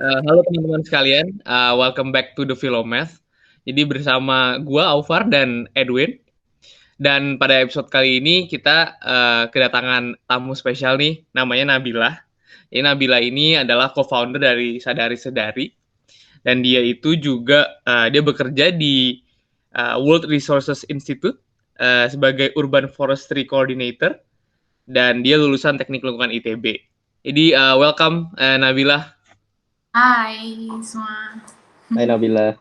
Halo teman-teman sekalian, welcome back to the Philomath. Jadi bersama gua Aufar dan Edwin. Dan pada episode kali ini kita kedatangan tamu spesial nih, namanya Nabila. Nabila ini adalah co-founder dari Sadari Sedari dan dia itu juga dia bekerja di World Resources Institute sebagai Urban Forestry Coordinator dan dia lulusan Teknik Lingkungan ITB. Jadi welcome Nabila. Hai semua. Hai Nabila.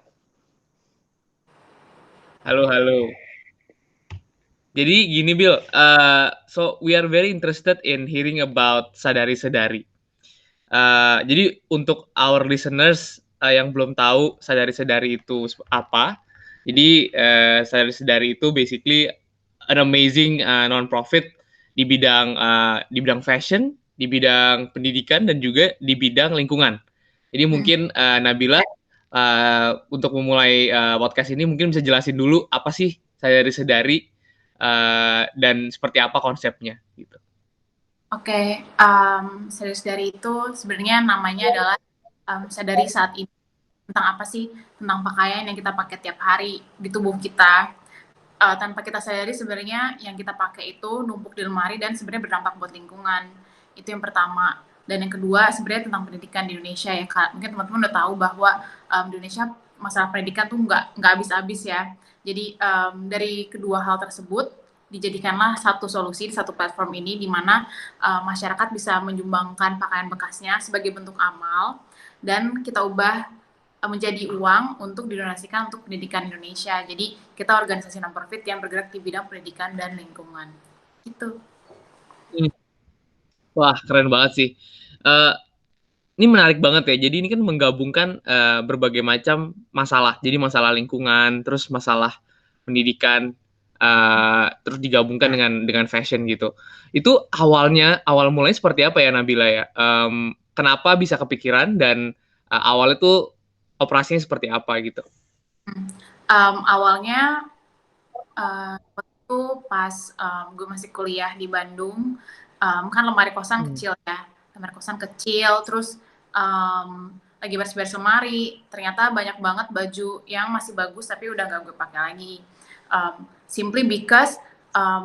Halo, halo. Jadi gini Bill, so we are very interested in hearing about Sadari Sedari. Jadi untuk our listeners yang belum tahu Sadari Sedari itu apa, jadi Sadari Sedari itu basically an amazing non-profit di bidang fashion, di bidang pendidikan dan juga di bidang lingkungan. Jadi mungkin Nabila untuk memulai podcast ini mungkin bisa jelasin dulu apa sih Sadari Sedari dan seperti apa konsepnya gitu. Oke, serius dari itu sebenarnya namanya adalah sadari saat ini tentang apa sih, tentang pakaian yang kita pakai tiap hari di tubuh kita. Tanpa kita sadari sebenarnya yang kita pakai itu numpuk di lemari dan sebenarnya berdampak buat lingkungan. Itu yang pertama. Dan yang kedua sebenarnya tentang pendidikan di Indonesia ya Kak. Mungkin teman-teman udah tahu bahwa di Indonesia masalah pendidikan tuh nggak habis-habis ya. Jadi dari kedua hal tersebut dijadikanlah satu solusi di satu platform ini di mana masyarakat bisa menyumbangkan pakaian bekasnya sebagai bentuk amal dan kita ubah menjadi uang untuk didonasikan untuk pendidikan Indonesia. Jadi kita organisasi non-profit yang bergerak di bidang pendidikan dan lingkungan. Gitu. Hmm. Wah keren banget sih. Uh, ini menarik banget ya. Jadi ini kan menggabungkan berbagai macam masalah. Jadi masalah lingkungan, terus masalah pendidikan, terus digabungkan dengan fashion gitu. Itu awal mulanya seperti apa ya Nabila ya? Kenapa bisa kepikiran dan awalnya tuh operasinya seperti apa gitu? Awalnya waktu itu pas gue masih kuliah di Bandung, kan lemari kosan kecil ya, lemari kosan kecil, terus lagi beres-beres lemari, ternyata banyak banget baju yang masih bagus tapi udah gak gue pakai lagi. Simply because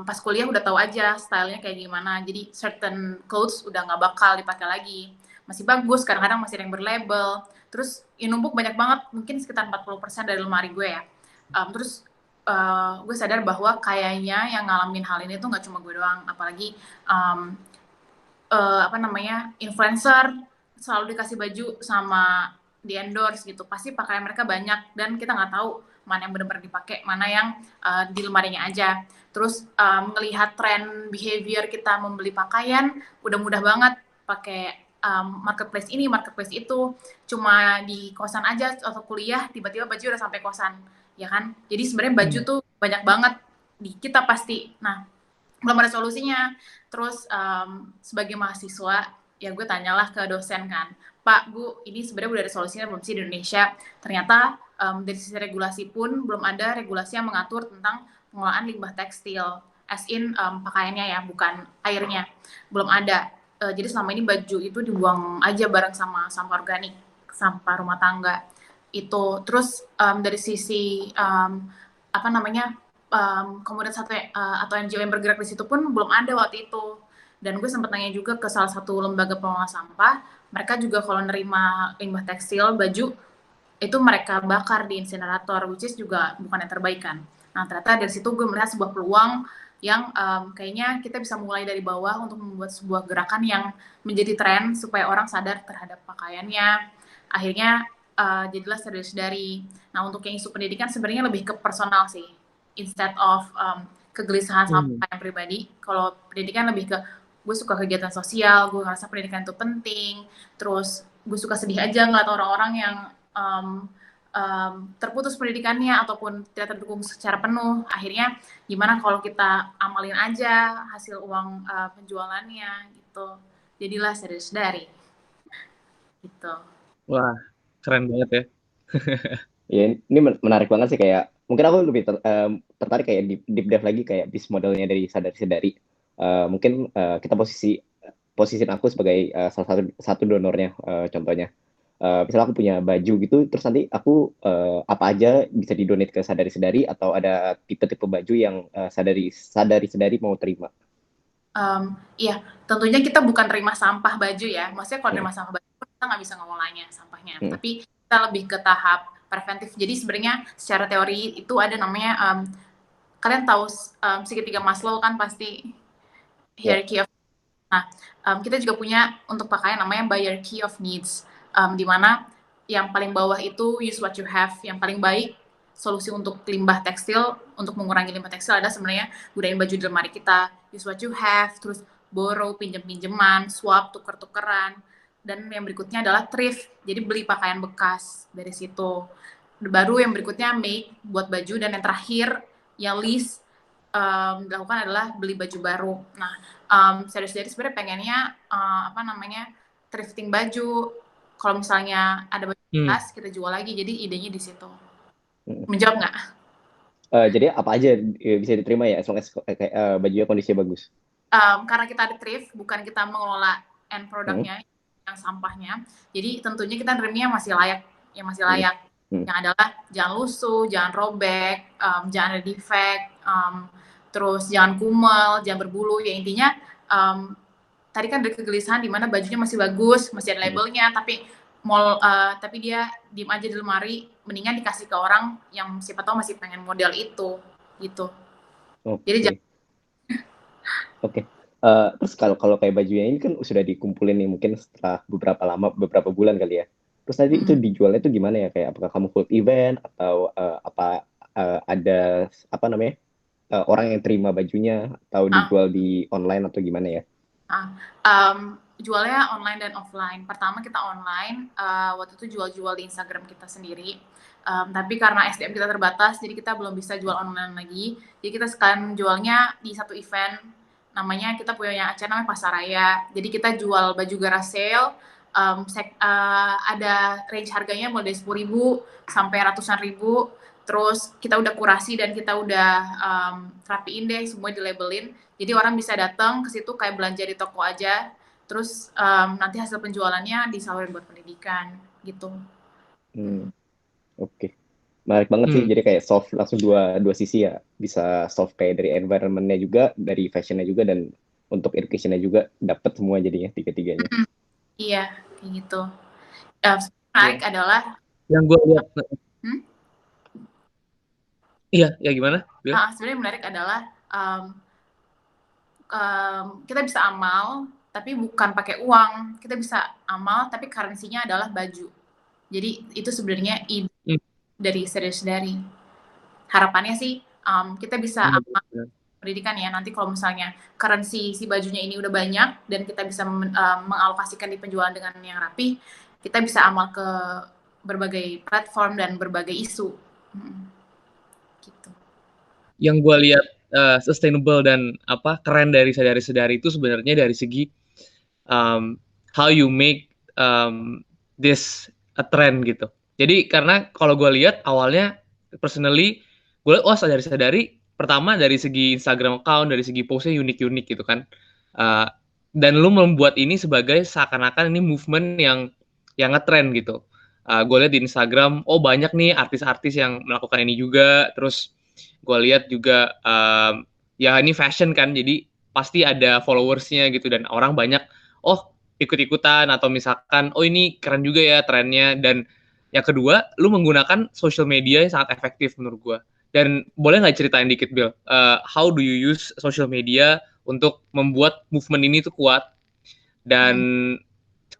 pas kuliah udah tahu aja stylenya kayak gimana, jadi certain clothes udah gak bakal dipakai lagi. Masih bagus, kadang-kadang masih ada yang berlabel, terus ya numpuk banyak banget, mungkin sekitar 40% dari lemari gue ya. Terus gue sadar bahwa kayaknya yang ngalamin hal ini tuh nggak cuma gue doang, apalagi influencer selalu dikasih baju sama di endorse gitu, pasti pakaian mereka banyak dan kita nggak tahu mana yang benar-benar dipakai, mana yang di lemarinya aja. Terus ngelihat tren behavior kita membeli pakaian udah mudah banget pakai marketplace ini, marketplace itu, cuma di kosan aja atau kuliah tiba-tiba baju udah sampai kosan, ya kan? Jadi sebenarnya baju tuh banyak banget di kita pasti. Nah, belum ada solusinya. Terus sebagai mahasiswa ya gue tanyalah ke dosen kan, Pak, Bu, ini sebenarnya udah ada solusinya belum sih di Indonesia? Ternyata dari sisi regulasi pun belum ada regulasi yang mengatur tentang pengolahan limbah tekstil, as in pakaiannya ya, bukan airnya, belum ada. Jadi selama ini baju itu dibuang aja bareng sama sampah organik, sampah rumah tangga itu. Terus dari sisi komunitas atau NGO yang bergerak di situ pun belum ada waktu itu. Dan gue sempat nanya juga ke salah satu lembaga pengelola sampah, mereka juga kalau nerima limbah tekstil, baju, itu mereka bakar di insinerator, which is juga bukan yang terbaik kan. Nah ternyata dari situ gue melihat sebuah peluang yang kayaknya kita bisa mulai dari bawah untuk membuat sebuah gerakan yang menjadi tren supaya orang sadar terhadap pakaiannya. Akhirnya jadilah serius dari. Nah untuk yang isu pendidikan sebenarnya lebih ke personal sih, instead of kegelisahan sama pakaian pribadi. Kalau pendidikan lebih ke gue suka kegiatan sosial, gue ngerasa pendidikan itu penting, terus gue suka sedih aja ngeliat orang-orang yang terputus pendidikannya ataupun tidak terdukung secara penuh. Akhirnya gimana kalau kita amalin aja hasil uang penjualannya gitu. Jadilah serius dari gitu. Wah keren banget ya. Ya, ini menarik banget sih, kayak mungkin aku lebih tertarik kayak deep dive lagi kayak bis modelnya dari Sadari Sedari. Mungkin kita posisiin aku sebagai salah satu donornya, contohnya. misalnya aku punya baju gitu, terus nanti aku apa aja bisa didonate ke sadari-sadari atau ada tipe-tipe baju yang sadari-sadari mau terima. Iya, tentunya kita bukan terima sampah baju ya. Maksudnya kalau Hmm. terima sampah baju kita nggak bisa ngolahnya sampahnya. Hmm. Tapi kita lebih ke tahap preventif. Jadi sebenarnya secara teori itu ada namanya kalian tahu segitiga Maslow kan pasti Ya. hierarchy of. Nah, kita juga punya untuk pakaian namanya hierarchy of needs. Di mana yang paling bawah itu use what you have, yang paling baik solusi untuk limbah tekstil, untuk mengurangi limbah tekstil ada sebenarnya gunain baju di lemari kita, use what you have, terus borrow, pinjem-pinjeman, swap, tuker-tukeran, dan yang berikutnya adalah thrift, jadi beli pakaian bekas dari situ. Baru yang berikutnya make, buat baju, dan yang terakhir yang least dilakukan adalah beli baju baru. Nah, serius-serius sebenarnya pengennya thrifting baju. Kalau misalnya ada baju bekas kita jual lagi. Jadi idenya di situ. Menjawab nggak? Jadi apa aja bisa diterima ya, as long as bajunya kondisinya bagus. Karena kita ada thrift, bukan kita mengelola end produknya yang sampahnya. Jadi tentunya kita nerimanya masih layak, yang masih layak. Yang adalah jangan lusuh, jangan robek, jangan ada defect, terus jangan kumel, jangan berbulu. Ya intinya tadi kan ada kegelisahan di mana bajunya masih bagus, masih ada labelnya, tapi dia diem aja di lemari, mendingan dikasih ke orang yang siapa tahu masih pengen model itu, gitu. Jadi jangan. Oke. Terus kalau kayak bajunya ini kan sudah dikumpulin nih mungkin setelah beberapa bulan kali ya. Terus nanti itu dijualnya itu gimana ya? Kayak apakah kamu full event atau ada apa namanya orang yang terima bajunya atau dijual di online atau gimana ya? Jualnya online dan offline. Pertama kita online, waktu itu jual-jual di Instagram kita sendiri. Tapi karena SDM kita terbatas, jadi kita belum bisa jual online lagi. Jadi kita sekarang jualnya di satu event, namanya kita punya acara namanya Pasaraya. Jadi kita jual baju garage sale, ada range harganya mulai dari 10.000 sampai ratusan ribu. Terus kita udah kurasi dan kita udah rapiin deh, semua dilabelin. Jadi orang bisa datang ke situ kayak belanja di toko aja, terus nanti hasil penjualannya disalurin buat pendidikan gitu. Oke. Menarik banget sih, jadi kayak solve langsung dua sisi ya, bisa solve kayak dari environment-nya juga, dari fashion-nya juga, dan untuk education-nya juga dapat semua jadinya tiga-tiganya. Iya, kayak gitu. Menarik adalah yang gue lihat. Iya, ya gimana? Sebenarnya menarik adalah kita bisa amal, tapi bukan pakai uang. Kita bisa amal, tapi currency-nya adalah baju. Jadi itu sebenarnya ide dari dari harapannya sih kita bisa amal pendidikan ya. Nanti kalau misalnya currency si bajunya ini udah banyak dan kita bisa mengalokasikan di penjualan dengan yang rapi, kita bisa amal ke berbagai platform dan berbagai isu. Gitu. Yang gue lihat sustainable dan keren dari sadari-sadari itu sebenarnya dari segi how you make this a trend gitu. Jadi karena kalau gue lihat awalnya personally gue lihat sadari-sadari pertama dari segi Instagram account, dari segi postnya unik-unik gitu kan. Dan lu membuat ini sebagai seakan-akan ini movement yang ngetrend gitu. Gue lihat di Instagram, banyak nih artis-artis yang melakukan ini juga. Terus gue lihat juga ya ini fashion kan, jadi pasti ada followersnya gitu dan orang banyak ikut-ikutan atau misalkan ini keren juga ya trennya. Dan yang kedua, lu menggunakan social media yang sangat efektif menurut gue. Dan boleh nggak ceritain dikit Bill, how do you use social media untuk membuat movement ini tuh kuat, dan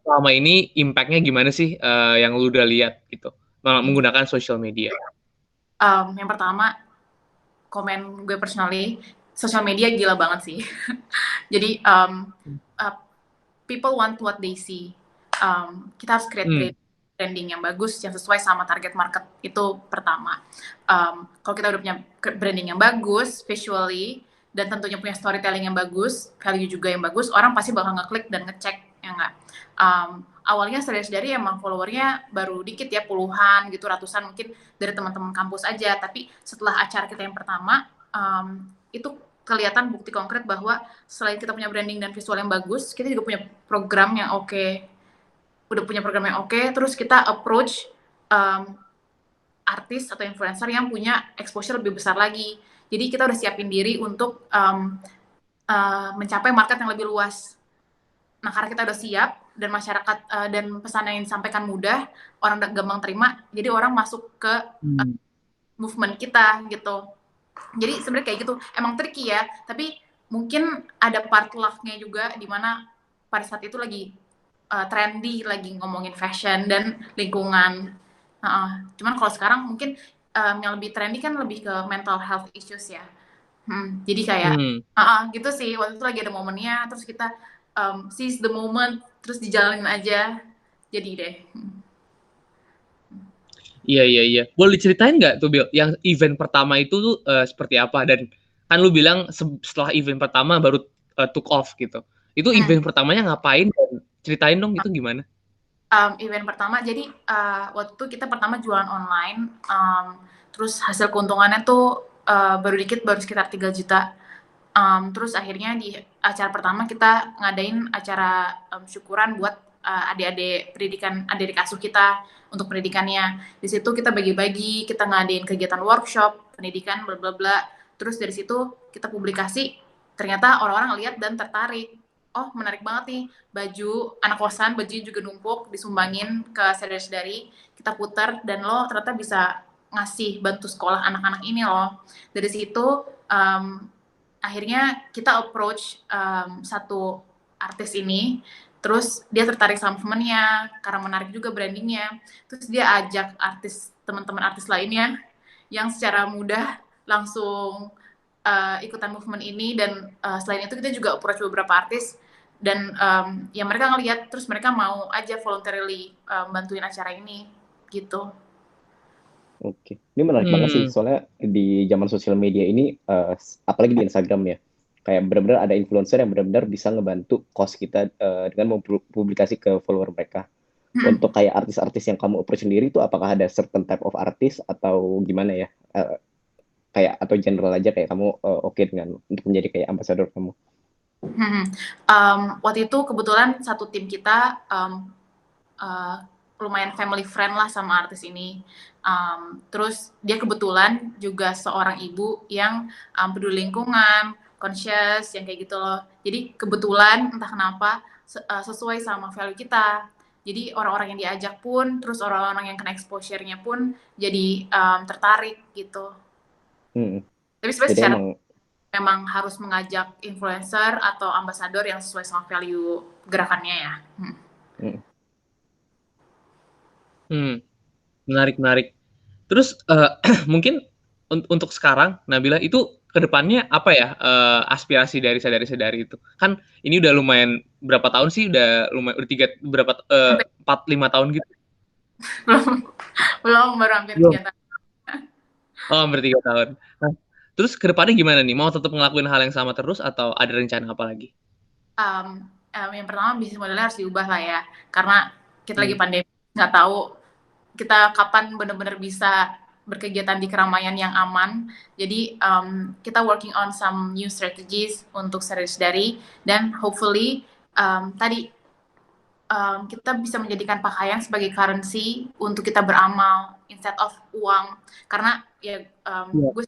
selama ini impact-nya gimana sih yang lu udah lihat gitu menggunakan social media? Yang pertama, komen gue personally, social media gila banget sih. Jadi people want what they see. Kita harus create branding yang bagus, yang sesuai sama target market, itu pertama. Kalau kita udah punya branding yang bagus, visually, dan tentunya punya storytelling yang bagus, value juga yang bagus, orang pasti bakal ngeklik dan ngecek, ya nggak? Awalnya dari emang followernya baru dikit ya, puluhan gitu, ratusan mungkin dari teman-teman kampus aja, tapi setelah acara kita yang pertama, itu kelihatan bukti konkret bahwa selain kita punya branding dan visual yang bagus, kita juga punya program yang oke. udah punya program yang oke, terus kita approach artis atau influencer yang punya exposure lebih besar lagi. Jadi kita udah siapin diri untuk mencapai market yang lebih luas. Nah, karena kita udah siap dan masyarakat dan pesan yang disampaikan mudah, orang gampang terima, jadi orang masuk ke movement kita gitu. Jadi sebenarnya kayak gitu, emang tricky ya, tapi mungkin ada part luck-nya juga di mana pada saat itu lagi trendy, lagi ngomongin fashion dan lingkungan. Cuman kalau sekarang mungkin yang lebih trendy kan lebih ke mental health issues ya. Jadi kayak gitu sih, waktu itu lagi ada momennya, terus kita seize the moment, terus dijalanin aja, jadi deh. Iya. Boleh diceritain nggak tuh Bill, yang event pertama itu tuh seperti apa? Dan kan lu bilang setelah event pertama baru took off gitu. Itu event pertamanya ngapain? Dan ceritain dong itu gimana? Event pertama, jadi waktu itu kita pertama jualan online, terus hasil keuntungannya tuh baru dikit, baru sekitar 3 juta. Terus akhirnya di acara pertama kita ngadain acara syukuran buat adik-adik pendidikan, adik-adik asuh kita untuk pendidikannya. Di situ kita bagi-bagi, kita ngadain kegiatan workshop, pendidikan, bla bla bla. Terus dari situ kita publikasi, ternyata orang-orang lihat dan tertarik. Oh, menarik banget nih, baju anak kosan, bajunya juga numpuk, disumbangin ke saudara-saudari, kita putar, dan lo ternyata bisa ngasih bantu sekolah anak-anak ini loh. Dari situ akhirnya kita approach satu artis ini, terus dia tertarik sama movementnya karena menarik juga brandingnya, terus dia ajak teman-teman artis lainnya yang secara mudah langsung ikutan movement ini, dan selain itu kita juga approach beberapa artis, dan ya mereka ngelihat, terus mereka mau aja voluntarily bantuin acara ini gitu. Oke, ini menarik banget sih, soalnya di zaman sosial media ini, apalagi di Instagram ya, kayak benar-benar ada influencer yang benar-benar bisa ngebantu cause kita dengan mempublikasi ke follower mereka. Untuk kayak artis-artis yang kamu approach sendiri itu apakah ada certain type of artis atau gimana ya? Kayak atau general aja kayak kamu oke dengan untuk menjadi kayak ambasador kamu? Waktu itu kebetulan satu tim kita lumayan family friend lah sama artis ini. Terus dia kebetulan juga seorang ibu yang peduli lingkungan, conscious, yang kayak gitu loh. Jadi kebetulan entah kenapa sesuai sama value kita. Jadi orang-orang yang diajak pun, terus orang-orang yang kena exposure-nya pun jadi tertarik gitu. Tapi sebenarnya secara memang harus mengajak influencer atau ambasador yang sesuai sama value gerakannya ya. Menarik. Terus mungkin untuk sekarang Nabila itu kedepannya apa ya aspirasi dari sadari-sadari itu? Kan ini udah lumayan berapa tahun sih? Udah lumayan udah 4-5 tahun gitu. belum baru hampir 3 tahun. Oh, hampir 3 tahun. Nah, terus kedepannya gimana nih? Mau tetap ngelakuin hal yang sama terus atau ada rencana apa lagi? Yang pertama bisnis modelnya harus diubah lah ya, karena kita lagi pandemi, nggak tahu kita kapan benar-benar bisa berkegiatan di keramaian yang aman. Jadi kita working on some new strategies untuk saudari-saudari, dan hopefully kita bisa menjadikan pakaian sebagai currency untuk kita beramal instead of uang. Karena ya gue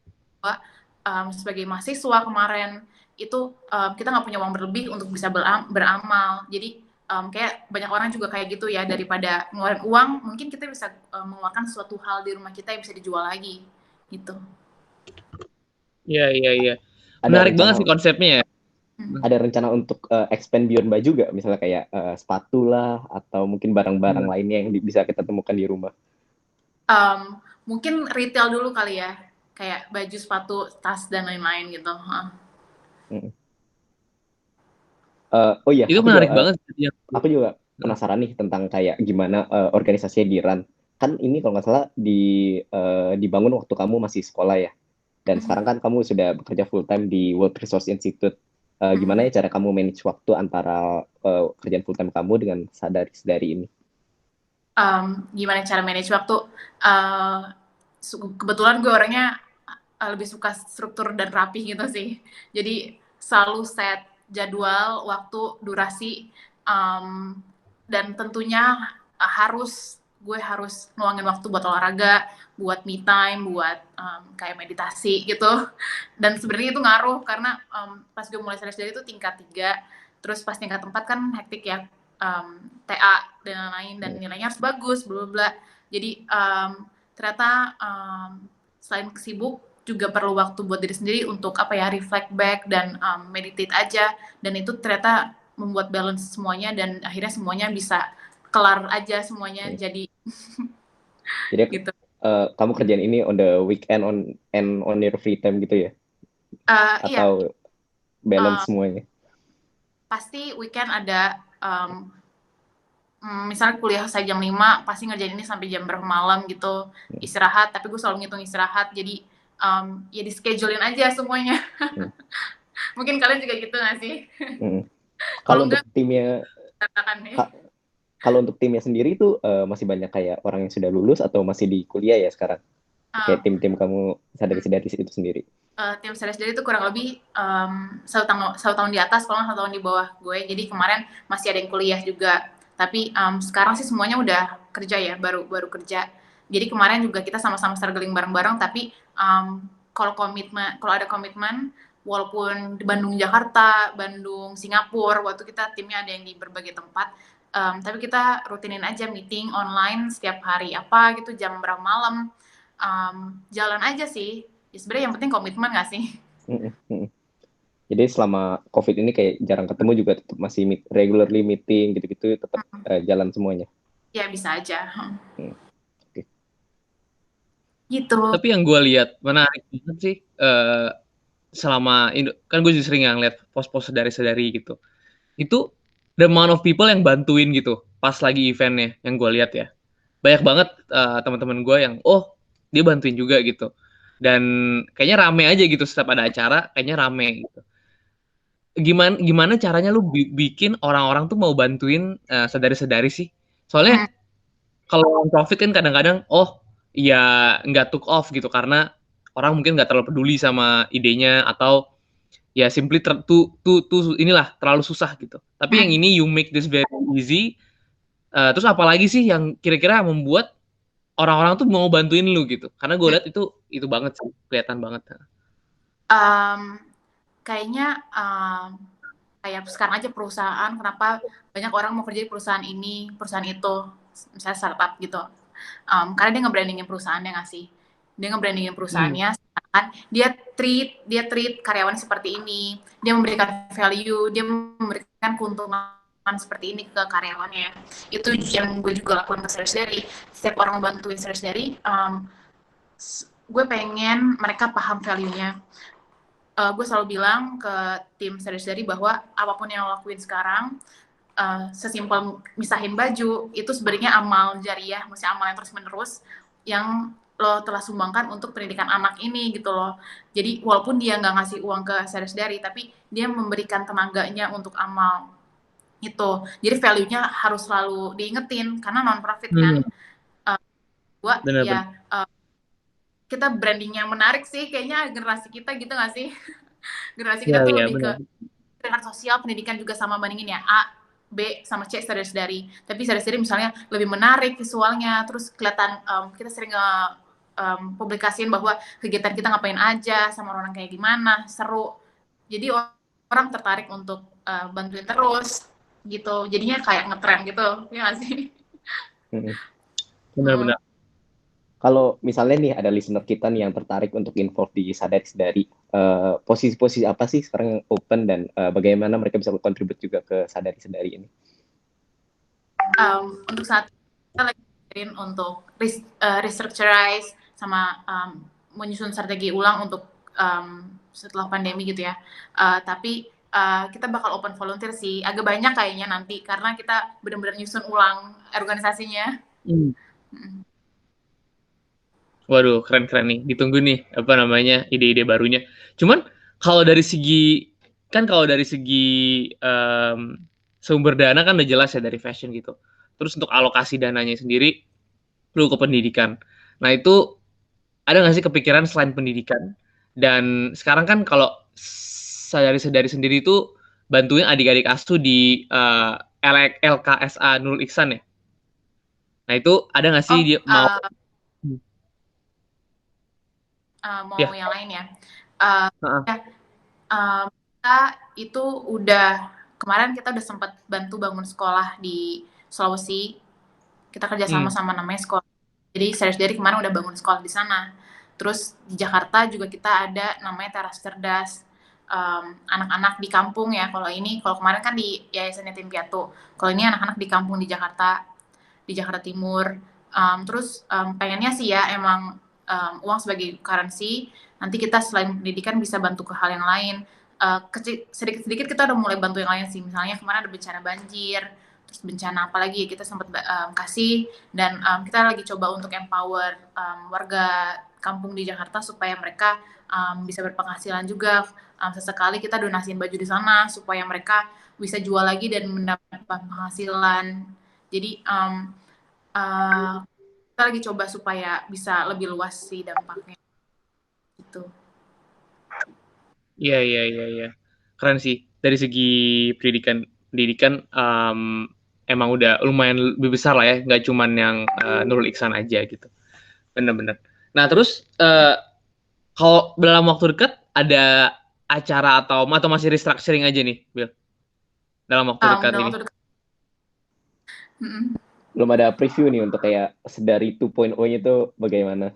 sebagai mahasiswa kemarin itu kita nggak punya uang berlebih untuk bisa beramal. Jadi kayak banyak orang juga kayak gitu ya, daripada ngeluarin uang, mungkin kita bisa mengeluarkan suatu hal di rumah kita yang bisa dijual lagi gitu. Iya. Menarik banget sih konsepnya ya. Ada rencana untuk expand beyond baju gak? Misalnya kayak sepatu lah, atau mungkin barang-barang lainnya yang bisa kita temukan di rumah? Mungkin retail dulu kali ya, kayak baju, sepatu, tas, dan lain-lain gitu. Oh iya, itu menarik banget. Aku juga penasaran nih tentang kayak gimana organisasinya di RAN. Kan ini kalau nggak salah dibangun waktu kamu masih sekolah ya. Dan sekarang kan kamu sudah bekerja full time di World Resource Institute. Gimana ya cara kamu manage waktu antara kerjaan full time kamu dengan sadari-sadari ini? Gimana cara manage waktu? Kebetulan gue orangnya lebih suka struktur dan rapi gitu sih. Jadi selalu set jadwal, waktu, durasi, dan tentunya gue harus ngeluangin waktu buat olahraga, buat me time, buat kayak meditasi gitu. Dan sebenarnya itu ngaruh karena pas gue mulai sadar sendiri itu tingkat 3, terus pas tingkat 4 kan hektik ya, TA dan lain-lain, dan nilainya harus bagus, bla bla. Jadi ternyata selain sibuk juga perlu waktu buat diri sendiri untuk reflect back dan meditate aja, dan itu ternyata membuat balance semuanya dan akhirnya semuanya bisa kelar aja semuanya. Jadi Jadi gitu. kamu kerjaan ini on the weekend on your free time gitu ya? Iya, Atau balance semuanya? pasti weekend ada misalnya kuliah saya jam 5, pasti ngerjain ini sampai jam berapa malam gitu, istirahat, tapi gue selalu ngitung istirahat, jadi ya di schedulein aja semuanya. Mungkin kalian juga gitu nggak sih? Kalau untuk timnya, katakan nih. kalau untuk timnya sendiri itu masih banyak kayak orang yang sudah lulus atau masih di kuliah ya sekarang? Kayak tim-tim kamu sadari itu sendiri? Tim sadar sendiri itu kurang lebih 1 tahun di atas, kalau 1 tahun di bawah gue. Jadi kemarin masih ada yang kuliah juga. Tapi sekarang sih semuanya udah kerja ya, baru kerja. Jadi kemarin juga kita sama-sama struggling bareng-bareng, tapi kalau ada komitmen, walaupun di Bandung Jakarta, Bandung Singapura, waktu kita timnya ada yang di berbagai tempat, tapi kita rutinin aja meeting online setiap hari apa gitu, jam berapa malam, jalan aja sih. Ya sebenarnya yang penting komitmen nggak sih? Jadi selama COVID ini kayak jarang ketemu juga tetap masih regularly meeting gitu-gitu, tetap jalan semuanya? Ya bisa aja. Okay. Gitu. Tapi yang gue lihat menarik banget sih, selama kan gue juga sering ngeliat post-post sedari gitu. Itu the amount of people yang bantuin gitu pas lagi eventnya, yang gue lihat ya. Banyak banget teman-teman gue yang dia bantuin juga gitu. Dan kayaknya rame aja gitu setiap ada acara, kayaknya rame gitu. Gimana caranya lu bikin orang-orang tuh mau bantuin sedari-sedari sih? Soalnya kalau profit kan kadang-kadang ya nggak took off gitu karena orang mungkin nggak terlalu peduli sama idenya, atau ya simply inilah terlalu susah gitu. Tapi yang ini you make this very easy. Terus apalagi sih yang kira-kira membuat orang-orang tuh mau bantuin lu gitu? Karena gue lihat itu banget sih, kelihatan banget. Kayaknya kayak sekarang aja perusahaan, kenapa banyak orang mau kerja di perusahaan ini, perusahaan itu, misalnya startup gitu. Karena dia nge-brandingin perusahaannya nggak sih? Dia nge-brandingin perusahaannya, kan dia treat karyawan seperti ini, dia memberikan value, dia memberikan keuntungan seperti ini ke karyawannya. Itu yang gue juga lakukan ke Sadari. Setiap orang bantuin Sadari, gue pengen mereka paham value-nya. Gue selalu bilang ke tim Sadari bahwa apapun yang lo lakuin sekarang, sesimpel misahin baju, itu sebenarnya amal jariah, maksudnya amal yang terus-menerus yang lo telah sumbangkan untuk pendidikan anak ini gitu loh. Jadi walaupun dia nggak ngasih uang ke Sadari, tapi dia memberikan tenaganya untuk amal itu. Jadi value-nya harus selalu diingetin, karena non-profit kan. Kita brandingnya menarik sih, kayaknya generasi kita gitu nggak sih? Generasi kita tuh lebih ke pendidikan sosial, pendidikan juga sama bandingin ya, A, B, sama C, sadari. Tapi sadari misalnya lebih menarik visualnya, terus kelihatan kita sering publikasiin bahwa kegiatan kita ngapain aja, sama orang kayak gimana, seru. Jadi orang tertarik untuk bantuin terus, gitu. Jadinya kayak ngetren gitu, ya nggak sih? Benar-benar. Kalau misalnya nih ada listener kita nih yang tertarik untuk involve di Sadari, posisi-posisi apa sih sekarang yang open, dan bagaimana mereka bisa berkontribut juga ke Sadari ini? Untuk saat kita lagi mikirin untuk restructurize sama menyusun strategi ulang untuk setelah pandemi gitu ya. Tapi kita bakal open volunteer sih, agak banyak kayaknya nanti karena kita benar-benar nyusun ulang organisasinya. Waduh, keren-keren nih. Ditunggu nih, ide-ide barunya. Cuman kalau dari segi sumber dana kan udah jelas ya dari fashion gitu. Terus untuk alokasi dananya sendiri perlu ke pendidikan. Nah itu ada nggak sih kepikiran selain pendidikan? Dan sekarang kan kalau Sadari sendiri itu bantuin adik-adik asuh di LKSA Nurul Ihsan ya. Nah itu ada nggak sih Oh, dia mau mau ya? yang lain ya. Heeh. Ya, kita itu kemarin kita udah sempat bantu bangun sekolah di Sulawesi. Kita kerja sama namanya sekolah. Jadi dari kemarin udah bangun sekolah di sana. Terus di Jakarta juga kita ada namanya Teras Cerdas. Anak-anak di kampung ya. Kalau kemarin kan di Yayasan Yatim Piatu. Kalau ini anak-anak di kampung di Jakarta Timur. Terus pengennya sih ya emang uang sebagai currency. Nanti kita selain pendidikan bisa bantu ke hal yang lain. Sedikit-sedikit kita udah mulai bantu yang lain sih. Misalnya kemarin ada bencana banjir, terus bencana apa lagi ya kita sempat kasih, dan kita lagi coba untuk empower warga kampung di Jakarta supaya mereka bisa berpenghasilan juga. Sesekali kita donasiin baju di sana supaya mereka bisa jual lagi dan mendapat penghasilan. Jadi kita lagi coba supaya bisa lebih luas sih dampaknya gitu. Iya. Keren sih. Dari segi pendidikan emang udah lumayan lebih besar lah ya, nggak cuman yang Nurul Ihsan aja gitu. Bener-bener. Nah terus kalau dalam waktu dekat ada acara atau masih restructuring aja nih, Bill? Dalam waktu dekat Dalam ini. waktu dekat. Belum ada preview nih untuk kayak Sedari 2.0-nya tuh bagaimana?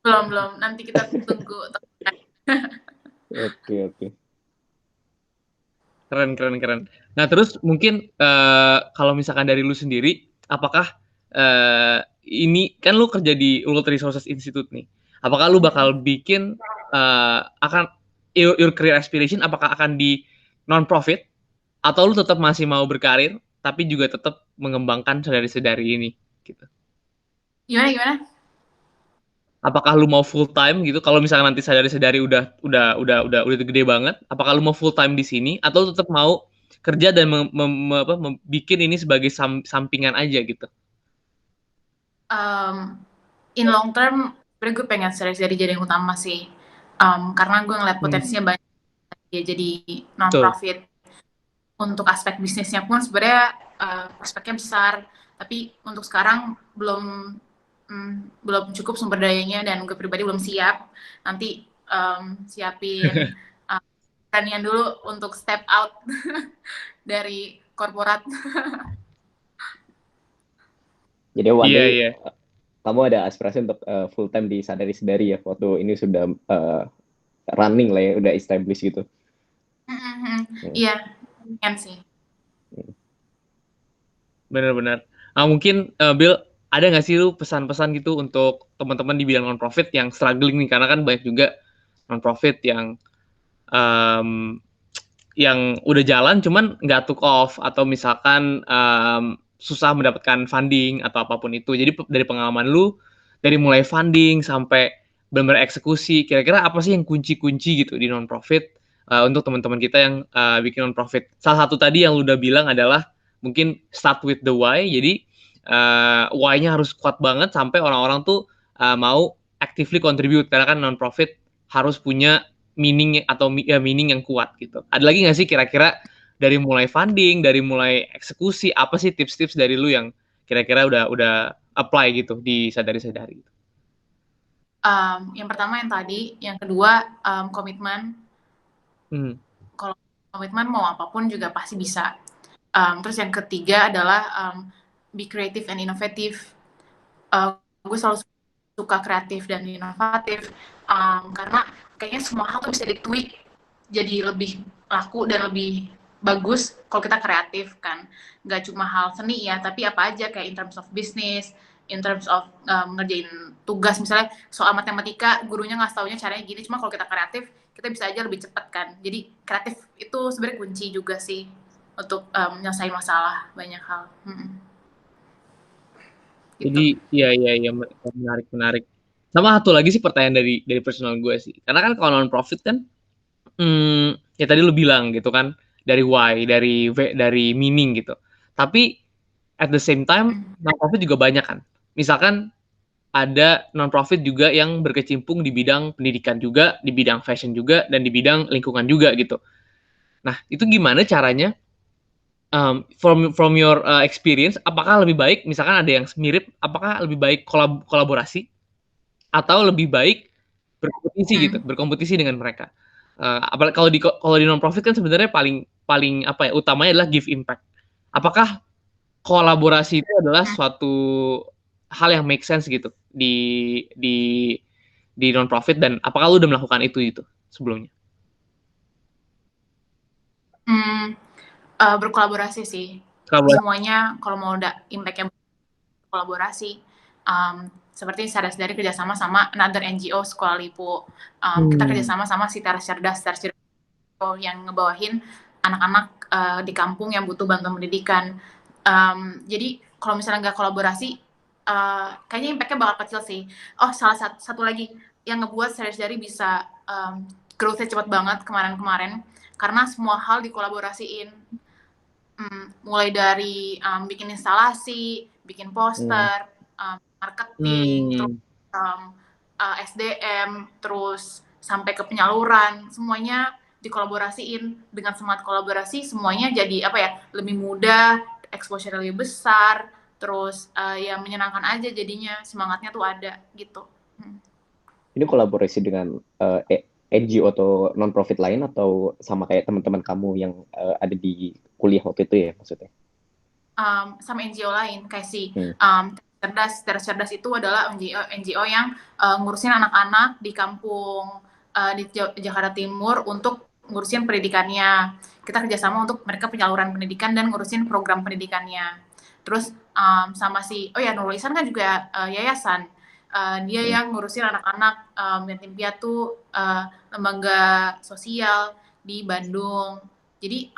Belum. Nanti kita tunggu. Oke. Keren. Nah terus mungkin kalau misalkan dari lu sendiri, apakah ini kan lu kerja di World Resources Institute nih, apakah lu bakal bikin akan your career aspiration apakah akan di non-profit atau lu tetap masih mau berkarir tapi juga tetap mengembangkan sedari ini gitu? Gimana? Apakah lu mau full time gitu? Kalau misalkan nanti sadari udah gede banget, apakah lu mau full time di sini atau tetap mau kerja dan bikin ini sebagai sampingan aja gitu? In long term, sebenarnya gue pengen serius jadi yang utama sih. Karena gue ngeliat potensinya banyak ya jadi non-profit. Untuk aspek bisnisnya pun sebenarnya aspeknya besar, tapi untuk sekarang belum cukup sumber dayanya dan gue pribadi belum siap. Nanti siapin pertanian dulu untuk step out dari korporat. Jadi one day Iya. kamu ada aspirasi untuk full time di Sadari ya, waktu ini sudah running lah ya, udah established gitu. Iya, kan sih. Benar-benar. Nah, mungkin Bill, ada nggak sih lu pesan-pesan gitu untuk teman-teman di bidang non-profit yang struggling nih? Karena kan banyak juga non-profit yang udah jalan cuman nggak took off atau misalkan susah mendapatkan funding atau apapun itu. Jadi dari pengalaman lu, dari mulai funding sampai benar-benar eksekusi, kira-kira apa sih yang kunci-kunci gitu di non-profit untuk teman-teman kita yang bikin non-profit? Salah satu tadi yang lu udah bilang adalah mungkin start with the why. Jadi why-nya harus kuat banget sampai orang-orang tuh mau actively contribute, karena kan non-profit harus punya meaning yang kuat gitu. Ada lagi nggak sih kira-kira dari mulai funding, dari mulai eksekusi, apa sih tips-tips dari lu yang kira-kira udah apply gitu di sadari-sadari? Yang pertama yang tadi, yang kedua komitmen. Kalau komitmen mau apapun juga pasti bisa. Terus yang ketiga adalah be creative and innovative. Gue selalu suka kreatif dan inovatif karena kayaknya semua hal tuh bisa ditweak jadi lebih laku dan lebih bagus kalau kita kreatif kan. Nggak cuma hal seni ya, tapi apa aja kayak in terms of business, in terms of ngerjain tugas, misalnya soal matematika gurunya nggak taunya caranya gini, cuma kalau kita kreatif kita bisa aja lebih cepat kan. Jadi kreatif itu sebenarnya kunci juga sih untuk menyelesaikan masalah banyak hal. Jadi iya menarik. Sama satu lagi sih pertanyaan dari personal gue sih. Karena kan kalau non profit kan ya tadi lu bilang gitu kan, dari why, dari meaning gitu. Tapi at the same time non profit juga banyak kan. Misalkan ada non profit juga yang berkecimpung di bidang pendidikan juga, di bidang fashion juga, dan di bidang lingkungan juga gitu. Nah, itu gimana caranya from your experience, apakah lebih baik misalkan ada yang mirip, apakah lebih baik kolaborasi atau lebih baik berkompetisi dengan mereka? Apalagi kalau di non profit kan sebenarnya paling apa ya, utamanya adalah give impact. Apakah kolaborasi itu adalah suatu hal yang make sense gitu di non profit, dan apakah lu udah melakukan itu sebelumnya? Berkolaborasi sih. Semuanya kalau mau udah impact-nya kolaborasi. Seperti sadar-sadari kerjasama sama another NGO Sekolah Lipo. Kita kerjasama sama si Teras Cerdas yang ngebawahin anak-anak di kampung yang butuh bantuan pendidikan. Jadi kalau misalnya nggak kolaborasi, kayaknya impact-nya bakal kecil sih. Oh, salah satu lagi yang ngebuat Sadar-sadari bisa growth-nya cepat banget kemarin-kemarin, karena semua hal dikolaborasiin. Mulai dari bikin instalasi, bikin poster, marketing, terus SDM, terus sampai ke penyaluran, semuanya dikolaborasiin. Dengan semangat kolaborasi, semuanya jadi apa ya, lebih mudah, exposure lebih besar, terus ya menyenangkan aja jadinya, semangatnya tuh ada gitu. Ini kolaborasi dengan NGO atau non-profit lain atau sama kayak teman-teman kamu yang ada di kuliah waktu itu ya maksudnya? Sama NGO lain, kayak si Cerdas itu adalah NGO yang ngurusin anak-anak di kampung di Jakarta Timur untuk ngurusin pendidikannya. Kita kerjasama untuk mereka penyaluran pendidikan dan ngurusin program pendidikannya. Terus sama si, Nurul Ihsan kan juga yayasan. Dia yang ngurusin anak-anak yatim piatu, lembaga sosial di Bandung. Jadi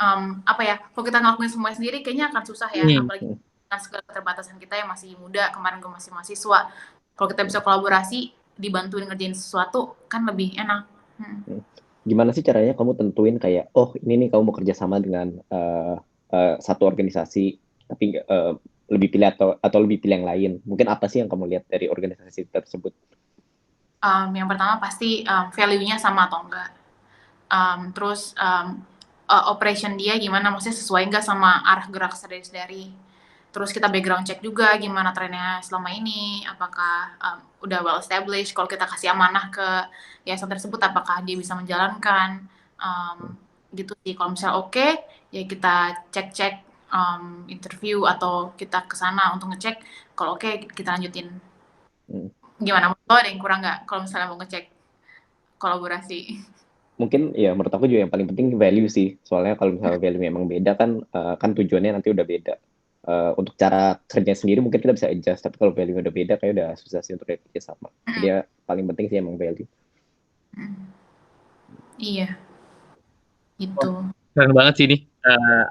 apa ya, kalau kita ngelakuin semua sendiri kayaknya akan susah ya, apalagi dengan segala keterbatasan kita yang masih muda, kemarin gue masih mahasiswa. Kalau kita bisa kolaborasi, dibantuin ngerjain sesuatu, kan lebih enak. Gimana sih caranya kamu tentuin kayak, oh ini nih kamu mau kerjasama dengan satu organisasi, tapi lebih pilih atau lebih pilih yang lain? Mungkin apa sih yang kamu lihat dari organisasi tersebut? Yang pertama pasti value-nya sama atau enggak. Terus operation dia gimana, maksudnya sesuai nggak sama arah gerak Sadari. Terus kita background check juga gimana trennya selama ini, apakah udah well established. Kalau kita kasih amanah ke yayasan tersebut, apakah dia bisa menjalankan, gitu sih. Kalau misalnya oke, ya kita cek interview atau kita ke sana untuk ngecek. Kalau oke, kita lanjutin. Gimana? Lo ada yang kurang nggak kalau misalnya mau ngecek kolaborasi? Mungkin ya menurut aku juga yang paling penting value sih. Soalnya kalau misalnya value memang beda kan tujuannya nanti udah beda. Untuk cara kerja sendiri mungkin kita bisa adjust, tapi kalau value udah beda kayak udah susah sih untuk kerja sama. Jadi ya paling penting sih emang value. Iya. Itu. Keren banget sih ini.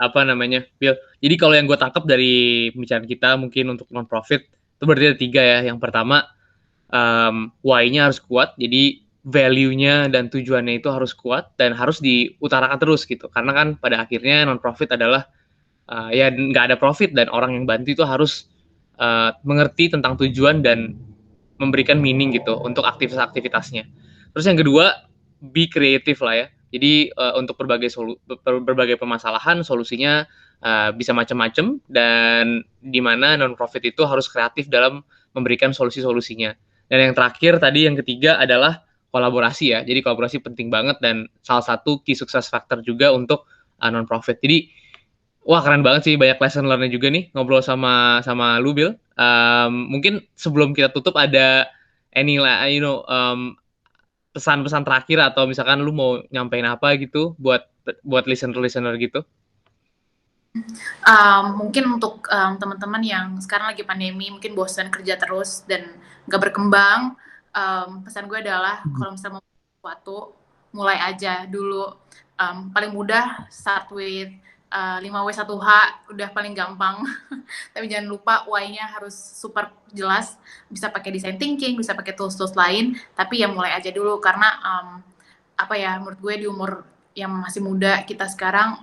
Apa namanya, Bill. Jadi kalau yang gue tangkap dari pembicaraan kita mungkin untuk non profit itu berarti ada 3 ya. Yang pertama, why-nya harus kuat. Jadi value-nya dan tujuannya itu harus kuat dan harus diutarakan terus gitu. Karena kan pada akhirnya non profit adalah ya nggak ada profit, dan orang yang bantu itu harus mengerti tentang tujuan dan memberikan meaning gitu untuk aktivitas-aktivitasnya. Terus yang kedua, be kreatif lah ya. Jadi untuk berbagai permasalahan solusinya bisa macam-macam, dan di mana non profit itu harus kreatif dalam memberikan solusi-solusinya. Dan yang terakhir tadi, yang ketiga adalah kolaborasi ya. Jadi kolaborasi penting banget dan salah satu key success factor juga untuk non profit. Jadi wah keren banget sih, banyak lesson learn-nya juga nih ngobrol sama lu Bill. Mungkin sebelum kita tutup ada pesan-pesan terakhir atau misalkan lu mau nyampein apa gitu buat listener gitu. Mungkin untuk teman-teman yang sekarang lagi pandemi, mungkin bosan kerja terus dan nggak berkembang, pesan gue adalah kalau misalnya mau sesuatu, mulai aja dulu. Paling mudah start with 5W1H, udah paling gampang. Tapi jangan lupa why-nya harus super jelas, bisa pakai design thinking, bisa pakai tools-tools lain, tapi ya mulai aja dulu. Karena apa ya, menurut gue di umur yang masih muda kita sekarang,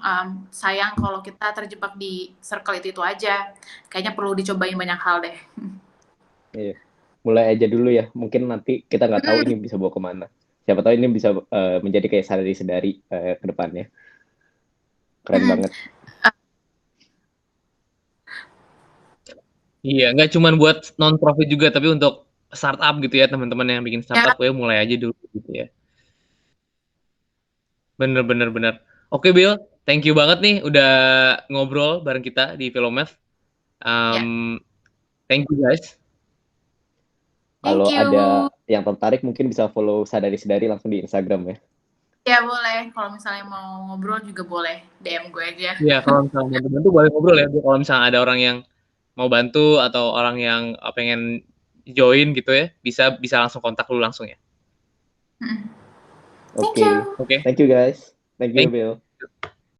sayang kalau kita terjebak di circle itu aja. Kayaknya perlu dicobain banyak hal deh. Iya, mulai aja dulu ya. Mungkin nanti kita nggak tahu ini bisa bawa kemana. Siapa tahu ini bisa menjadi kayak sadari ke depannya. Keren banget. Iya, nggak cuman buat non-profit juga, tapi untuk startup gitu ya, teman-teman yang bikin Ya, startup, ya mulai aja dulu gitu ya. Bener, bener, bener. Oke, Bill, thank you banget nih udah ngobrol bareng kita di Philomath. ya. Um, thank you guys. Thank Kalau ada you. yang tertarik mungkin bisa follow Sadari-Sedari langsung di Instagram ya. Ya boleh, kalau misalnya mau ngobrol juga boleh, DM gue aja. Iya, kalau misalnya mau bantu boleh ngobrol ya. Kalau misalnya ada orang yang mau bantu atau orang yang pengen join gitu ya, bisa bisa langsung kontak lu langsung ya. Mm. Thank Oke. you. Oke. Thank you guys. Thank you Thank Bill. you.